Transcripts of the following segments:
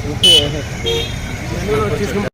ముందు ఖచ్చితంగా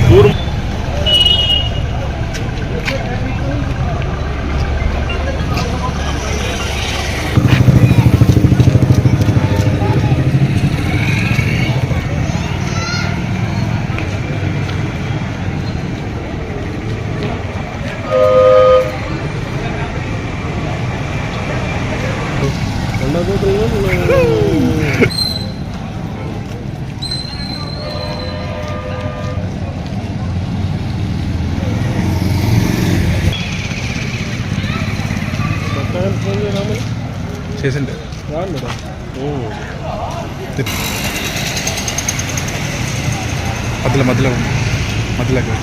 దూరం చేసిండే మధ్యలో మధ్యలో మధ్యలోకి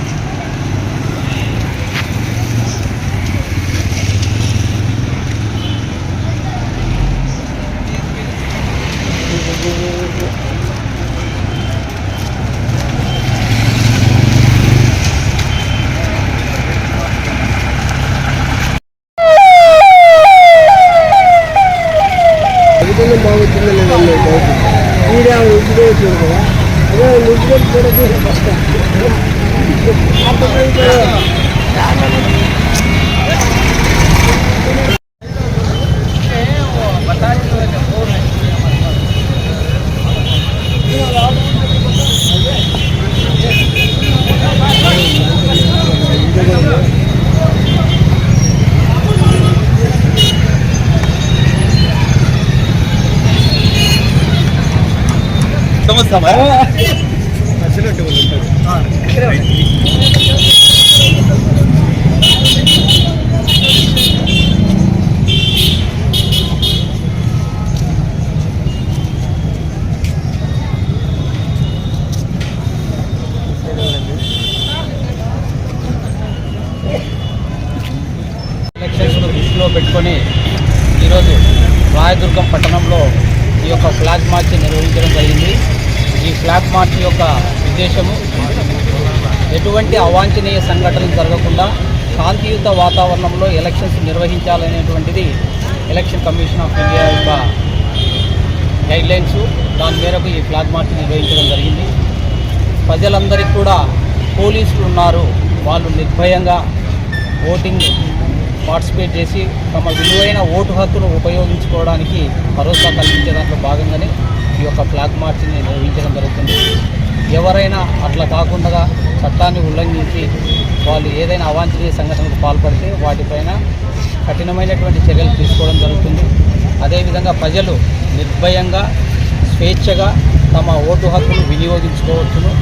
దృష్టిలో పెట్టుకొని ఈరోజు రాయదుర్గం పట్టణంలో ఈ యొక్క ఫ్లాగ్ మార్చ్ నిర్వహించడం జరిగింది. ఈ ఫ్లాగ్ మార్చ్ యొక్క ఉద్దేశము ఎటువంటి అవాంఛనీయ సంఘటనలు జరగకుండా శాంతియుత వాతావరణంలో ఎలక్షన్స్ నిర్వహించాలనేటువంటిది ఎలక్షన్ కమిషన్ ఆఫ్ ఇండియా యొక్క గైడ్లైన్స్. దాని మేరకు ఈ ఫ్లాగ్ మార్చ్ నిర్వహించడం జరిగింది. ప్రజలందరికీ కూడా పోలీసులు ఉన్నారు, వాళ్ళు నిర్భయంగా ఓటింగ్ పార్టిసిపేట్ చేసి తమ విలువైన ఓటు హక్కును ఉపయోగించుకోవడానికి భరోసా కల్పించే దాంట్లో భాగంగానే ఈ యొక్క ఫ్లాగ్ మార్చిని నిర్వహించడం జరుగుతుంది. ఎవరైనా అట్లా కాకుండా చట్టాన్ని ఉల్లంఘించి వాళ్ళు ఏదైనా అవాంఛనీయ సంఘటనలకు పాల్పడితే వాటిపైన కఠినమైనటువంటి చర్యలు తీసుకోవడం జరుగుతుంది. అదేవిధంగా ప్రజలు నిర్భయంగా స్వేచ్ఛగా తమ ఓటు హక్కును వినియోగించుకోవచ్చును.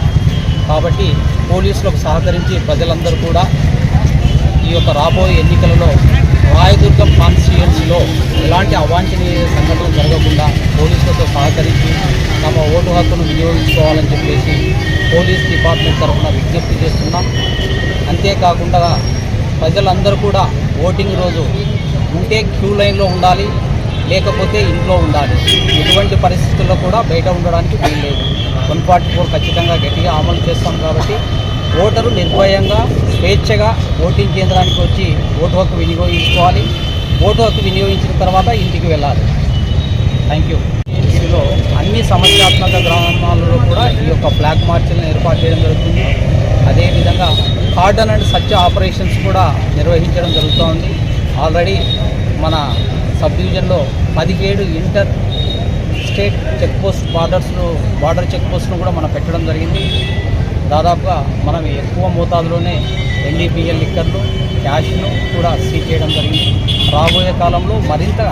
కాబట్టి పోలీసులకు సహకరించి ప్రజలందరూ కూడా ఈ యొక్క రాబోయే ఎన్నికలలో రాయదుర్గం కాన్స్టిట్యుయెన్సీలో ఎలాంటి అవాంఛనీయ సంఘటనలు జరగకుండా పోలీసులతో సహకరించి తమ ఓటు హక్కును వినియోగించుకోవాలని చెప్పేసి పోలీస్ డిపార్ట్మెంట్ తరఫున విజ్ఞప్తి చేస్తున్నాం. అంతేకాకుండా ప్రజలందరూ కూడా ఓటింగ్ రోజు ఉంటే క్యూ లైన్లో ఉండాలి, లేకపోతే ఇంట్లో ఉండాలి. ఎటువంటి పరిస్థితుల్లో కూడా బయట ఉండడానికి వీల్లేదు. 144 ఖచ్చితంగా గట్టిగా అమలు చేస్తాం కాబట్టి ఓటరు నిర్భయంగా స్వేచ్ఛగా ఓటింగ్ కేంద్రానికి వచ్చి ఓటు హక్కు వినియోగించుకోవాలి. ఓటు హక్కు వినియోగించిన తర్వాత ఇంటికి వెళ్ళాలి. Thank you. ఇందులో అన్ని సమస్యాత్మక గ్రామాలలో కూడా ఈ యొక్క ఫ్లాగ్ మార్చ్లను ఏర్పాటు చేయడం జరుగుతుంది. అదేవిధంగా కార్డన్ అండ్ సర్చ్ ఆపరేషన్స్ కూడా నిర్వహించడం జరుగుతోంది. ఆల్రెడీ మన సబ్ డివిజన్లో 17 inter state check post border check పోస్ట్ను కూడా మనం పెట్టడం జరిగింది. దాదాపుగా మనం ఎక్కువ మోతాదులోనే NDPL లిక్కర్లు, క్యాష్ను కూడా సీజ్ చేయడం జరిగింది. రాబోయే కాలంలో మరింత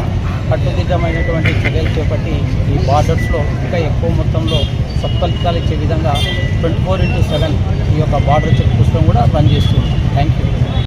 కట్టుదిట్టమైనటువంటి చర్యలు చేపట్టి ఈ బార్డర్స్లో ఇంకా ఎక్కువ మొత్తంలో సత్ఫలితాలు ఇచ్చే విధంగా 24/7 ఈ యొక్క బార్డర్ చెక్ పోస్ట్ను కూడా రన్ చేస్తున్నాం. Thank you.